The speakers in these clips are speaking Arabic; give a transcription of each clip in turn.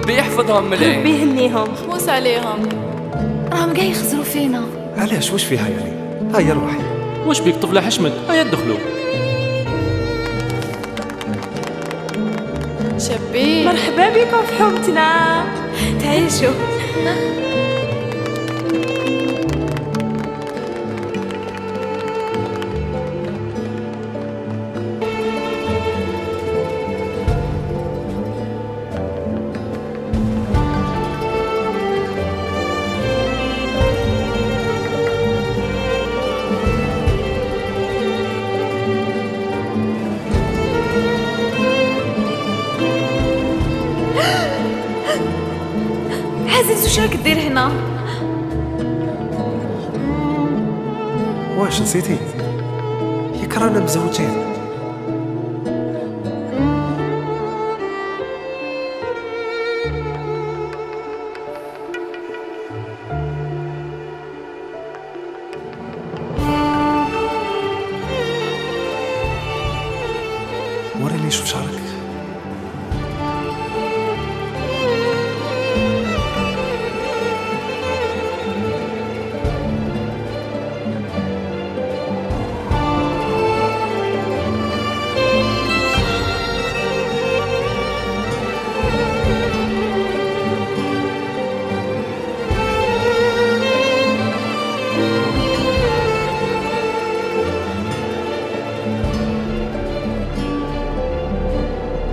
ربي يحفظهم ملاي. ربي يهنيهم. موس عليهم. راهم قاعد يخزروا فينا. علاش؟ واش فيها يعني؟ هيا روحي. واش بيك طفله حشمت؟ هيا دخلوا. شابين، مرحبا بكم في حومتنا، تعيشوا. عزيز وش راك دير هنا؟ واش نسيتي؟ ياك رانا مزوجين. وريني شوف شعرك.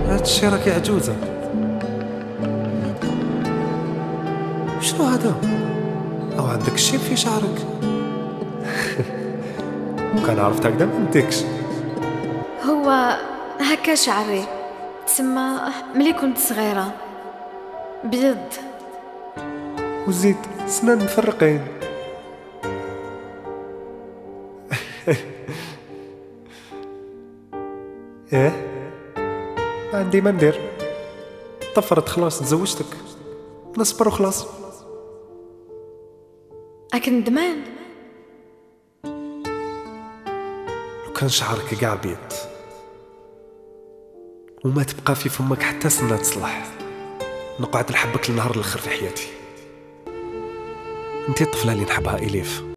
هادشي راكي عجوزة. شنو هذا؟ أو عندك الشيب في شعرك؟ كان عرفت هكذا ما نديكش. هو هكا شعري تسمى ملي كنت صغيرة بيض. وزيد سنان مفرقين. ايه ما عندي ما ندير. طفرت خلاص، تزوجتك، نصبر وخلاص. راك ندمان. لو كان شعرك كاع بيض وما تبقى في فمك حتى سنة تصلح، نقعد نحبك لنهار الاخر في حياتي. انتي الطفلة اللي نحبها إليف.